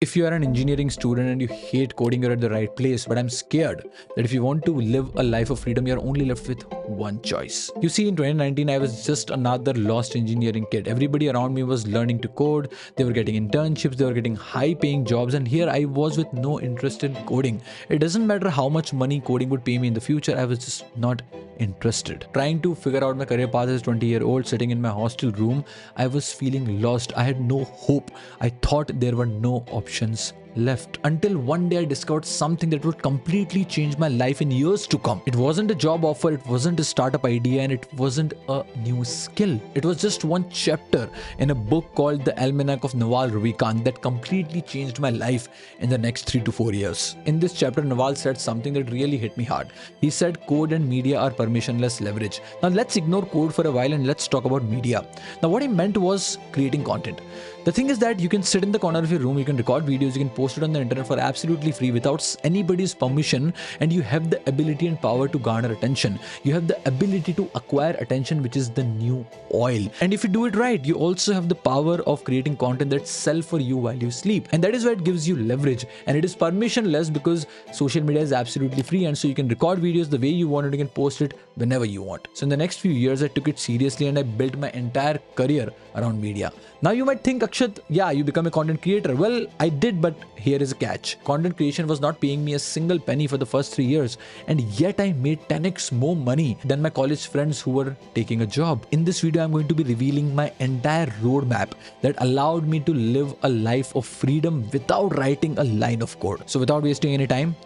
If you are an engineering student and you hate coding, you're at the right place. But I'm scared that if you want to live a life of freedom, you're only left with one choice. You see, in 2019, I was just another lost engineering kid. Everybody around me was learning to code. They were getting internships. They were getting high paying jobs. And here I was with no interest in coding. It doesn't matter how much money coding would pay me in the future. I was just not interested. Trying to figure out my career path as a 20-year-old sitting in my hostel room, I was feeling lost. I had no hope. I thought there were no options left, until one day I discovered something that would completely change my life in years to come. It wasn't a job offer, it wasn't a startup idea, and it wasn't a new skill. It was just one chapter in a book called The Almanac of Naval Ravikant that completely changed my life in the next 3 to 4 years. In this chapter, Naval said something that really hit me hard. He said code and media are permissionless leverage. Now let's ignore code for a while and let's talk about media. Now what he meant was creating content. The thing is that you can sit in the corner of your room, you can record videos, you can post it on the internet for absolutely free without anybody's permission, and you have the ability and power to garner attention. You have the ability to acquire attention, which is the new oil. And if you do it right, you also have the power of creating content that sells for you while you sleep. And that is why it gives you leverage. And it is permissionless because social media is absolutely free, and so you can record videos the way you want and you can post it whenever you want. So in the next few years, I took it seriously and I built my entire career around media. Now you might think, Akshat, yeah, you become a content creator. Well, I did, but here is a catch. Content creation was not paying me a single penny for the first 3 years, and yet I made 10x more money than my college friends who were taking a job. In this video, I'm going to be revealing my entire roadmap that allowed me to live a life of freedom without writing a line of code. So without wasting any time,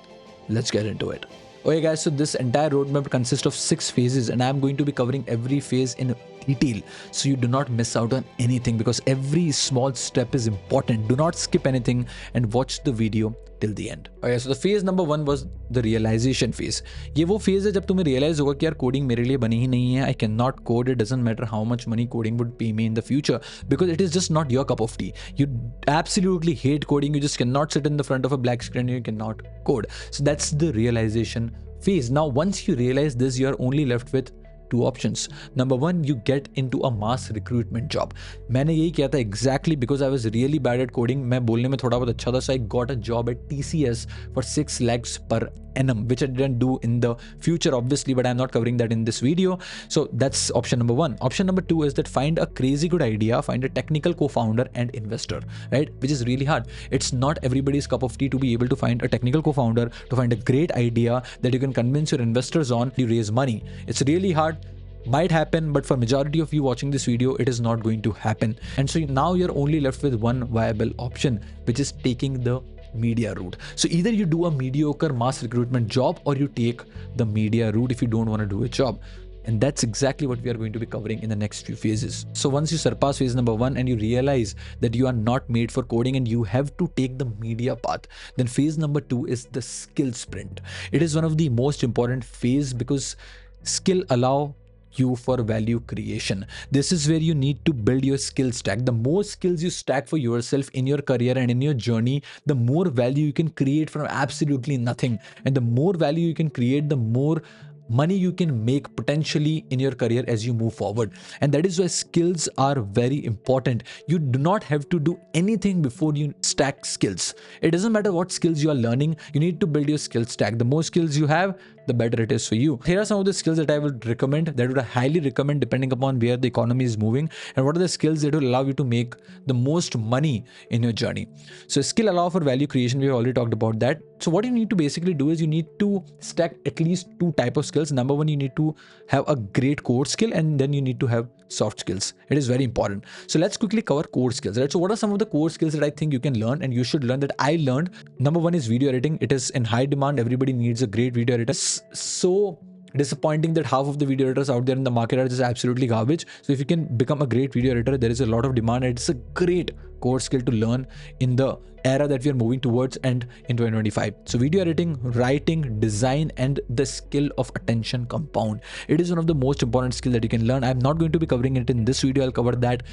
let's get into it. Okay guys, so this entire roadmap consists of 6 phases, and I'm going to be covering every phase in detail so you do not miss out on anything, because every small step is important. Do not skip anything and watch the video till the end. Okay, so the phase number 1 was the realization phase. ये वो phase है जब तुम्हें realize होगा कि यार coding मेरे लिए बनी ही नहीं है. I cannot code. It doesn't matter how much money coding would pay me in the future, because it is just not your cup of tea. You absolutely hate coding. You just cannot sit in the front of a black screen and you cannot code. So that's the realization phase. Now once you realize this, you are only left with 2 options. Number 1, you get into a mass recruitment job. मैंने यही किया था exactly because I was really bad at coding. मैं बोलने में थोड़ा बहुत अच्छा था, so I got a job at TCS for 6 lakhs per annum, which I didn't do in the future obviously, but I'm not covering that in this video. So that's option number 1. Option number 2 is that find a crazy good idea, find a technical co-founder and investor, right? Which is really hard. It's not everybody's cup of tea to be able to find a technical co-founder, to find a great idea that you can convince your investors on, you raise money. It's really hard. Might happen, but for majority of you watching this video, it is not going to happen. And so now you're only left with one viable option, which is taking the media route. So either you do a mediocre mass recruitment job or you take the media route if you don't want to do a job. And that's exactly what we are going to be covering in the next few phases. So once you surpass phase number 1 and you realize that you are not made for coding and you have to take the media path, then phase number 2 is the skill sprint. It is one of the most important phase because skill allow you for value creation. This is where you need to build your skill stack. The more skills you stack for yourself in your career and in your journey, the more value you can create from absolutely nothing. And the more value you can create, the more money you can make potentially in your career as you move forward. And that is why skills are very important. You do not have to do anything before you stack skills. It doesn't matter what skills you are learning, you need to build your skill stack. The more skills you have, the better it is for you. Here are some of the skills that I would recommend, that would highly recommend depending upon where the economy is moving, and what are the skills that will allow you to make the most money in your journey. So skill allow for value creation, we already talked about that. So what you need to basically do is you need to stack at least 2 types of skills. Number 1, you need to have a great core skill, and then you need to have soft skills. It is very important. So let's quickly cover core skills, right? So what are some of the core skills that I think you can learn and you should learn, that I learned? Number 1 is video editing. It is in high demand. Everybody needs a great video editor. So disappointing that half of the video editors out there in the market are just absolutely garbage. So if you can become a great video editor, there is a lot of demand, and it's a great core skill to learn in the era that we are moving towards and in 2025. So video editing, writing, design, and the skill of attention compound. It is one of the most important skills that you can learn. I'm not going to be covering it in this video. I'll cover that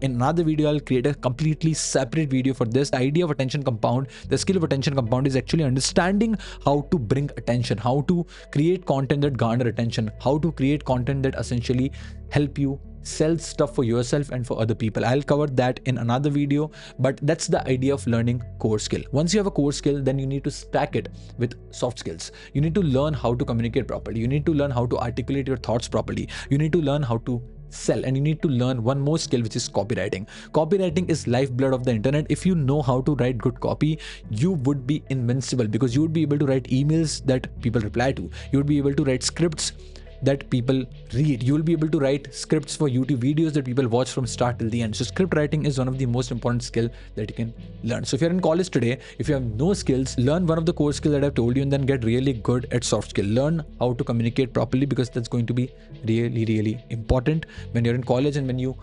in another video. I'll create a completely separate video for this. The idea of attention compound, the skill of attention compound, is actually understanding how to bring attention, how to create content that garner attention, how to create content that essentially help you sell stuff for yourself and for other people. I'll cover that in another video, but that's the idea of learning core skill. Once you have a core skill, then you need to stack it with soft skills. You need to learn how to communicate properly. You need to learn how to articulate your thoughts properly. You need to learn how to sell, and you need to learn one more skill, which is copywriting. Copywriting is lifeblood of the internet. If you know how to write good copy, you would be invincible, because you would be able to write emails that people reply to. You would be able to write scripts that people read. You will be able to write scripts for YouTube videos that people watch from start till the end. So script writing is one of the most important skill that you can learn. So if you're in college today, if you have no skills, learn one of the core skills that I've told you, and then get really good at soft skill. Learn how to communicate properly, because that's going to be really, really important when you're in college and when you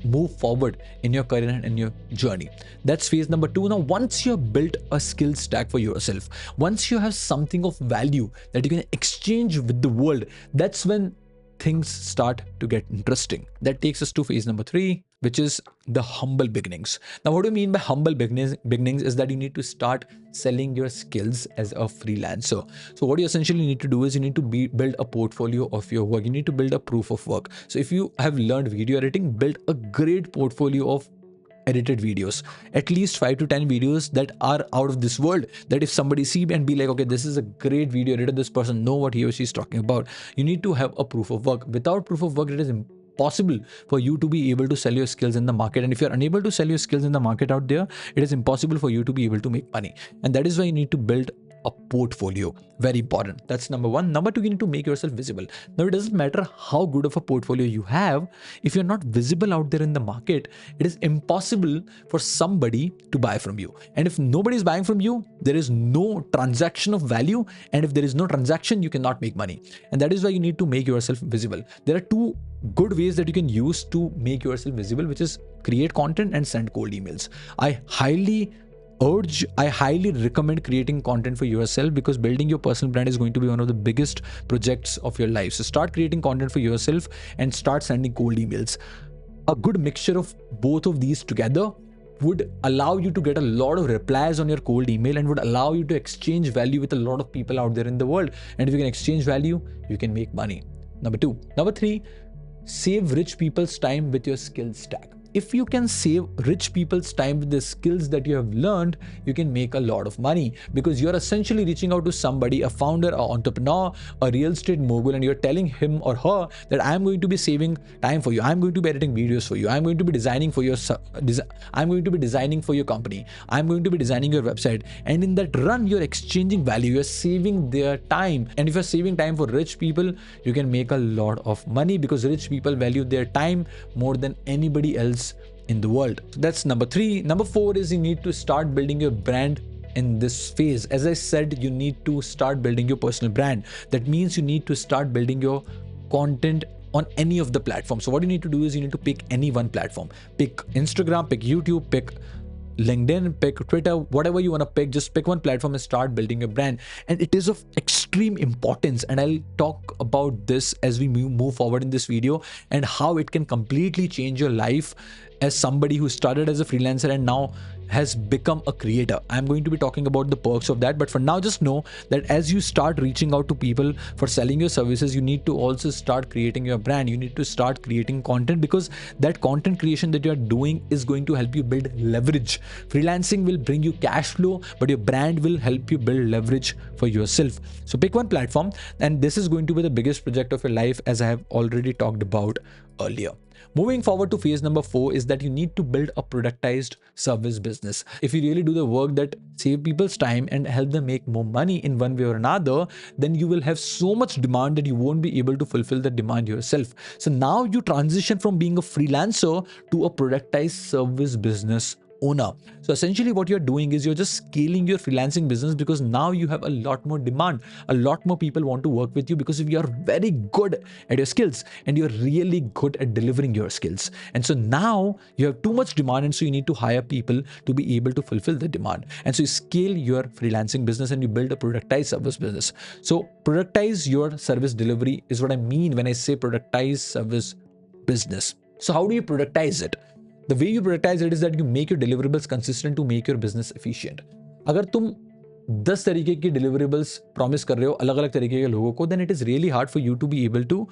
move forward in your career and in your journey. That's phase number 2. Now, once you've built a skill stack for yourself, once you have something of value that you can exchange with the world, that's when things start to get interesting. That takes us to phase number 3, which is the humble beginnings. Now, what do you mean by humble beginnings is that you need to start selling your skills as a freelancer. So what you essentially need to do is you need to build a portfolio of your work. You need to build a proof of work. So if you have learned video editing, build a great portfolio of edited videos, at least 5 to 10 videos that are out of this world, that if somebody see and be like, okay, this is a great video editor, this person know what he or she is talking about. You need to have a proof of work. Without proof of work, it is impossible for you to be able to sell your skills in the market. And if you're unable to sell your skills in the market out there, it is impossible for you to be able to make money. And that is why you need to build a portfolio. Very important. That's number 1. Number 2, you need to make yourself visible. Now, it doesn't matter how good of a portfolio you have. If you're not visible out there in the market, it is impossible for somebody to buy from you. And if nobody is buying from you, there is no transaction of value. And if there is no transaction, you cannot make money. And that is why you need to make yourself visible. There are 2 good ways that you can use to make yourself visible, which is create content and send cold emails. I highly recommend creating content for yourself, because building your personal brand is going to be one of the biggest projects of your life. So start creating content for yourself and start sending cold emails. A good mixture of both of these together would allow you to get a lot of replies on your cold email and would allow you to exchange value with a lot of people out there in the world. And if you can exchange value, you can make money. Number 2. Number 3, save rich people's time with your skill stack. If you can save rich people's time with the skills that you have learned, you can make a lot of money, because you're essentially reaching out to somebody, a founder, an entrepreneur, a real estate mogul, and you're telling him or her that I'm going to be saving time for you. I'm going to be editing videos for you. I'm going to be designing for your I'm going to be designing for your company. I'm going to be designing your website. And in that run, you're exchanging value. You're saving their time. And if you're saving time for rich people, you can make a lot of money, because rich people value their time more than anybody else in the world. So that's number 3. Number 4 is you need to start building your brand in this phase. As I said, you need to start building your personal brand. That means you need to start building your content on any of the platforms. So what you need to do is you need to pick any one platform. Pick Instagram, pick YouTube, pick LinkedIn, pick Twitter, whatever you want to pick. Just pick one platform and start building your brand. And it is of extreme importance, and I'll talk about this as we move forward in this video, and how it can completely change your life as somebody who started as a freelancer and now has become a creator. I'm going to be talking about the perks of that, but for now, just know that as you start reaching out to people for selling your services, you need to also start creating your brand. You need to start creating content, because that content creation that you're doing is going to help you build leverage. Freelancing will bring you cash flow, but your brand will help you build leverage for yourself. So pick one platform, and this is going to be the biggest project of your life, as I have already talked about earlier. Moving forward to phase number 4 is that you need to build a productized service business. If you really do the work that save people's time and help them make more money in one way or another, then you will have so much demand that you won't be able to fulfill the demand yourself. So now you transition from being a freelancer to a productized service business owner. So essentially what you're doing is you're just scaling your freelancing business, because now you have a lot more demand. A lot more people want to work with you, because if you are very good at your skills and you're really good at delivering your skills. And so now you have too much demand, and so you need to hire people to be able to fulfill the demand. And so you scale your freelancing business and you build a productized service business. So productize your service delivery is what I mean when I say productized service business. So how do you productize it? The way you productize it is that you make your deliverables consistent to make your business efficient. अगर तुम 10 तरीके के deliverables promise कर रहे हो अलग अलग तरीके के लोगों को, then it is really hard for you to be able to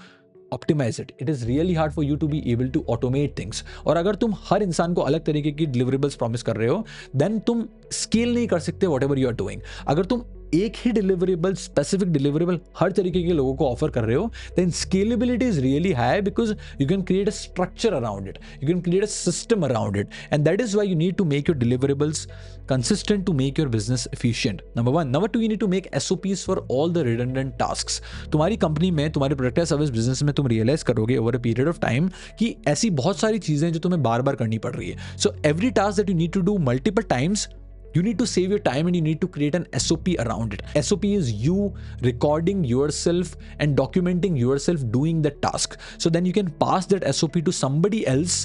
optimize it. It is really hard for you to be able to automate things. और अगर तुम हर इंसान को अलग तरीके की deliverables promise कर रहे हो, then तुम scale नहीं कर सकते whatever you are doing. अगर तुम एक ही डिलीवरेबल, स्पेसिफिक डिलीवरेबल हर तरीके के लोगों को ऑफर कर रहे हो, then scalability is really high because you can create a structure around it, you can create a system around it, and that is why you need to make your deliverables consistent to make your business efficient. Number one. Number two, you need to make SOPs for all the redundant tasks. तुम्हारी company में, तुम्हारे product या service business में तुम realise करोगे over a period of time कि ऐसी बहुत सारी चीजें जो तुम्हें बार बार करनी पड़ रही है. So every task that you need to do multiple times, you need to save your time and you need to create an SOP around it. SOP is you recording yourself and documenting yourself doing the task. So then you can pass that SOP to somebody else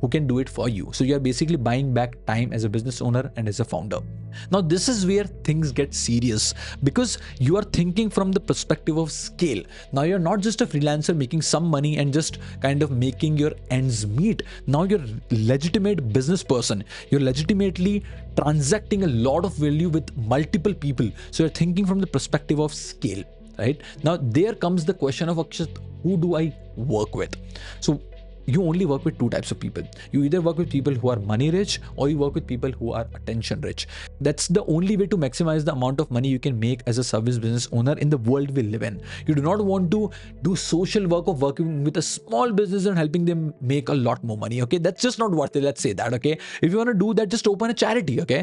who can do it for you. So you are basically buying back time as a business owner and as a founder. Now this is where things get serious because you are thinking from the perspective of scale. Now you're not just a freelancer making some money and just kind of making your ends meet. Now you're a legitimate business person. You're legitimately transacting a lot of value with multiple people. So you're thinking from the perspective of scale, right? Now there comes the question of Akshat, who do I work with? So you only work with two types of people. You either work with people who are money rich or you work with people who are attention rich. That's the only way to maximize the amount of money you can make as a service business owner in the world we live in. You do not want to do social work of working with a small business and helping them make a lot more money. Okay, that's just not worth it. Let's say that. Okay, if you want to do that, just open a charity. Okay,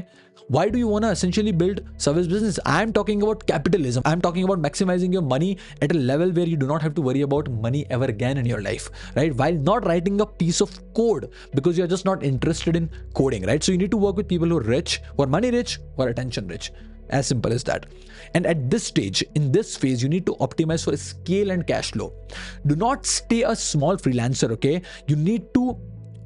why do you want to essentially build service business? I'm talking about capitalism. I'm talking about maximizing your money at a level where you do not have to worry about money ever again in your life, right? While not writing a piece of code because you're just not interested in coding, right? So you need to work with people who are rich, who are money rich, who are attention rich. As simple as that. And at this stage, in this phase, you need to optimize for scale and cash flow. Do not stay a small freelancer, okay? You need to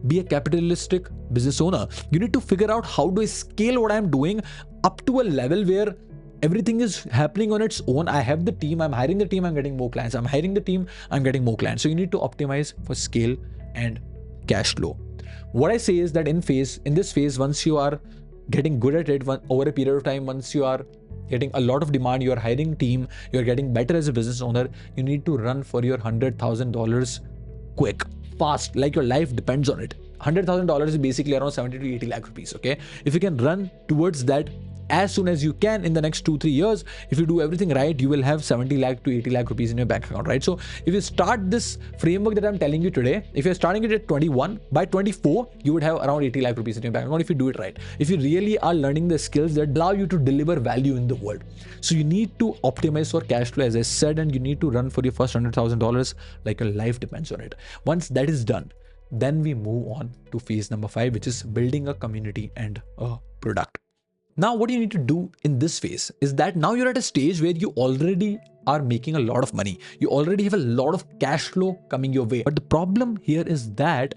be a capitalistic business owner. You need to figure out how do I scale what I'm doing up to a level where everything is happening on its own. I have the team, I'm hiring the team, I'm getting more clients. I'm hiring the team, I'm getting more clients. So you need to optimize for scale and cash flow. What I say is that in this phase, once you are getting good at it over a period of time, once you are getting a lot of demand, you are hiring team, you are getting better as a business owner, you need to run for your $100,000 quick, fast, like your life depends on it. $100,000 is basically around 70 to 80 lakh rupees. Okay, if you can run towards that as soon as you can in the next 2-3 years, if you do everything right, you will have 70 lakh to 80 lakh rupees in your bank account, right? So if you start this framework that I'm telling you today, if you're starting it at 21, by 24, you would have around 80 lakh rupees in your bank account if you do it right. If you really are learning the skills that allow you to deliver value in the world. So you need to optimize for cash flow, as I said, and you need to run for your first $100,000 like your life depends on it. Once that is done, then we move on to phase number 5, which is building a community and a product. Now, what you need to do in this phase is that now you're at a stage where you already are making a lot of money. You already have a lot of cash flow coming your way. But the problem here is that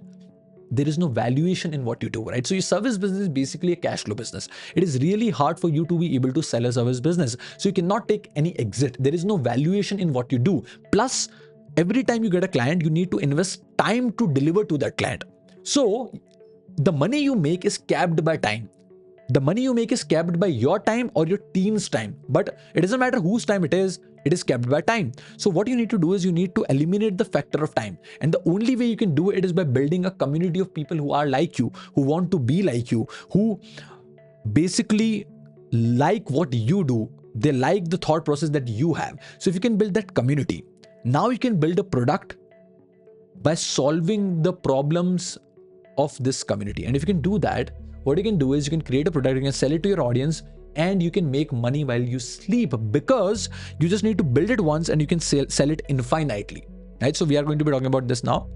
there is no valuation in what you do, right? So your service business is basically a cash flow business. It is really hard for you to be able to sell a service business. So you cannot take any exit. There is no valuation in what you do. Plus, every time you get a client, you need to invest time to deliver to that client. So the money you make is capped by time. The money you make is capped by your time or your team's time, but it doesn't matter whose time it is capped by time. So what you need to do is you need to eliminate the factor of time. And the only way you can do it is by building a community of people who are like you, who want to be like you, who basically like what you do. They like the thought process that you have. So if you can build that community, now you can build a product by solving the problems of this community. And if you can do that, what you can do is you can create a product, you can sell it to your audience, and you can make money while you sleep because you just need to build it once and you can sell it infinitely. Right? So we are going to be talking about this now.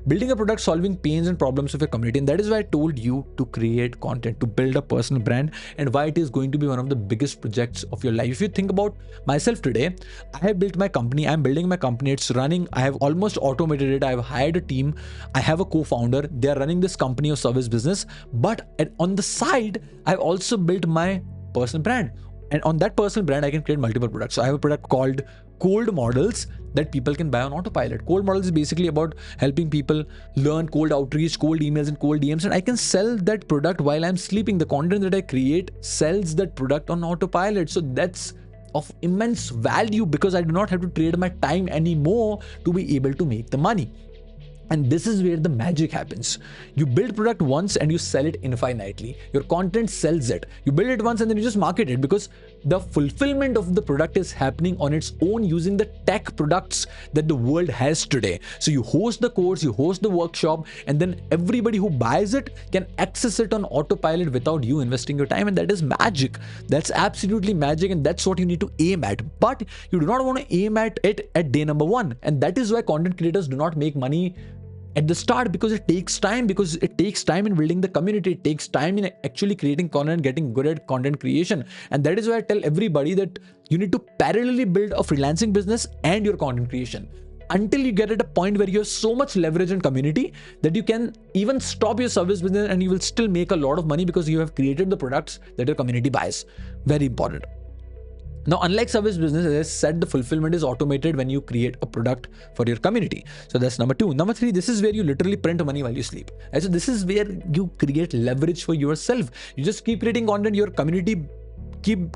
Building a product, solving pains and problems of your community. And that is why I told you to create content, to build a personal brand, and why it is going to be one of the biggest projects of your life. If you think about myself today, I have built my company. I'm building my company. It's running. I have almost automated it. I have hired a team. I have a co-founder. They are running this company of service business. But on the side, I've also built my personal brand. And on that personal brand, I can create multiple products. So I have a product called Cold Models that people can buy on autopilot. Cold Models is basically about helping people learn cold outreach, cold emails, and cold DMs. And I can sell that product while I'm sleeping. The content that I create sells that product on autopilot. So that's of immense value because I do not have to trade my time anymore to be able to make the money. And this is where the magic happens. You build product once and you sell it infinitely. Your content sells it. You build it once and then you just market it, because the fulfillment of the product is happening on its own using the tech products that the world has today. So you host the course, you host the workshop, and then everybody who buys it can access it on autopilot without you investing your time. And that is magic. That's absolutely magic. And that's what you need to aim at. But you do not want to aim at it at day number one. And that is why content creators do not make money at the start, because it takes time, in building the community. It takes time in actually creating content, getting good at content creation. And that is why I tell everybody that you need to parallelly build a freelancing business and your content creation until you get at a point where you have so much leverage in community that you can even stop your service business and you will still make a lot of money because you have created the products that your community buys. Very important. Now, unlike service business, as I said, the fulfillment is automated when you create a product for your community. So that's number two. Number three, this is where you literally print money while you sleep. And so this is where you create leverage for yourself. You just keep creating content, your community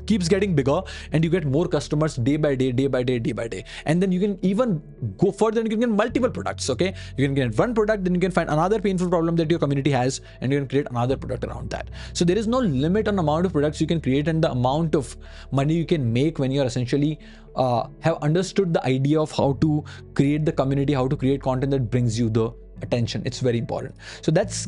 keeps getting bigger, and you get more customers day by day. And then you can even go further and you can get multiple products. Okay, you can get one product, then you can find another painful problem that your community has, and you can create another product around that. So there is no limit on the amount of products you can create and the amount of money you can make when you're essentially have understood the idea of how to create the community, how to create content that brings you the attention. It's very important. So that's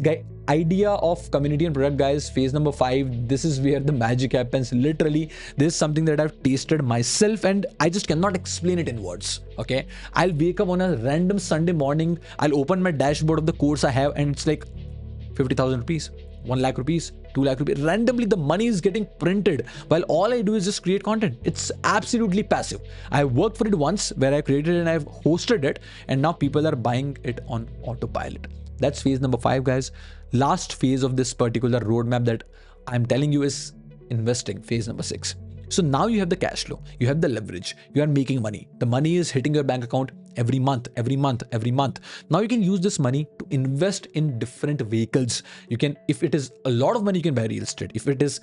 idea of community and product, guys. Phase number 5, this is where the magic happens. Literally, this is something that I've tasted myself and I just cannot explain it in words. Okay, I'll wake up on a random Sunday morning, I'll open my dashboard of the course I have, and it's like 50,000 rupees, 1 lakh rupees, 2 lakh rupees. Randomly, the money is getting printed while all I do is just create content. It's absolutely passive. I worked for it once where I created it and I've hosted it, and now people are buying it on autopilot. That's phase number 5, guys. Last phase of this particular roadmap that I'm telling you is investing, phase number 6. So now you have the cash flow, you have the leverage, you are making money. The money is hitting your bank account every month. Now you can use this money to invest in different vehicles. You can, if it is a lot of money, you can buy real estate. If it is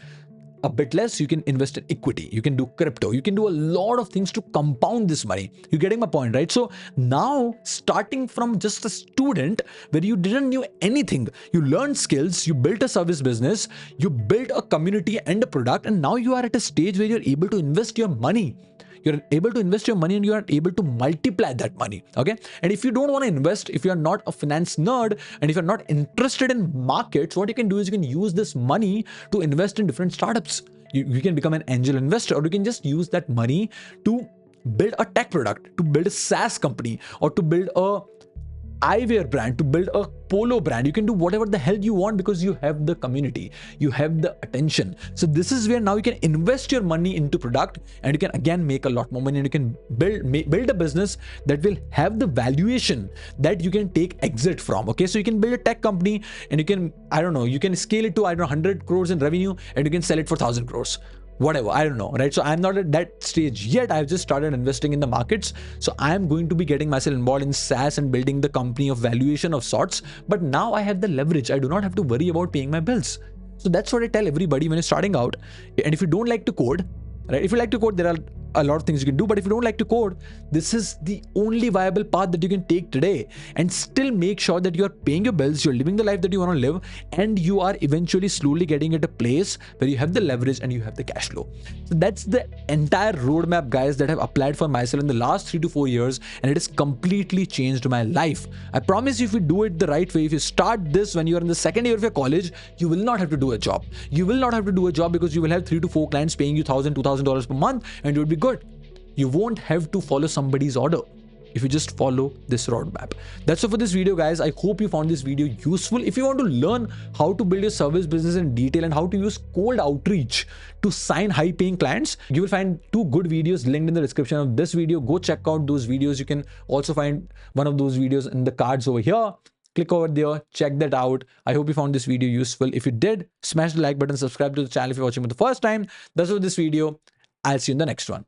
a bit less, you can invest in equity, you can do crypto, you can do a lot of things to compound this money. You're getting my point, right? So now, starting from just a student where you didn't know anything, you learned skills, you built a service business, you built a community and a product, and now you are at a stage where you're able to invest your money. You're able to invest your money and you are able to multiply that money. Okay. And if you don't want to invest, if you're not a finance nerd, and if you're not interested in markets, what you can do is you can use this money to invest in different startups. You can become an angel investor, or you can just use that money to build a tech product, to build a SaaS company, or to build a eyewear brand, to build a polo brand. You can do whatever the hell you want because you have the community, you have the attention. So this is where now you can invest your money into product, and you can again make a lot more money, and you can build a business that will have the valuation that you can take exit from. Okay, so you can build a tech company and you can, I don't know, you can scale it to, I don't know, 100 crores in revenue, and you can sell it for 1,000 crores. Whatever, I don't know, right? So I'm not at that stage yet. I've just started investing in the markets. So I'm going to be getting myself involved in SaaS and building the company of valuation of sorts. But now I have the leverage. I do not have to worry about paying my bills. So that's what I tell everybody when you're starting out. And if you don't like to code, right? If you like to code, there are a lot of things you can do, but if you don't like to code, this is the only viable path that you can take today and still make sure that you're paying your bills, you're living the life that you want to live, and you are eventually slowly getting at a place where you have the leverage and you have the cash flow. So that's the entire roadmap, guys, that I've applied for myself in the last 3 to 4 years, and it has completely changed my life. I promise you, if you do it the right way, if you start this when you're in the second year of your college, you will not have to do a job. You will not have to do a job because you will have 3 to 4 clients paying you $1,000, $2,000 per month, and you'll be good. You won't have to follow somebody's order if you just follow this roadmap. That's all for this video, guys. I hope you found this video useful. If you want to learn how to build your service business in detail and how to use cold outreach to sign high paying clients, you will find 2 good videos linked in the description of this video. Go check out those videos. You can also find one of those videos in the cards over here. Click over there, check that out. I hope you found this video useful. If you did, smash the like button, subscribe to the channel if you're watching for the first time. That's all for this video. I'll see you in the next one.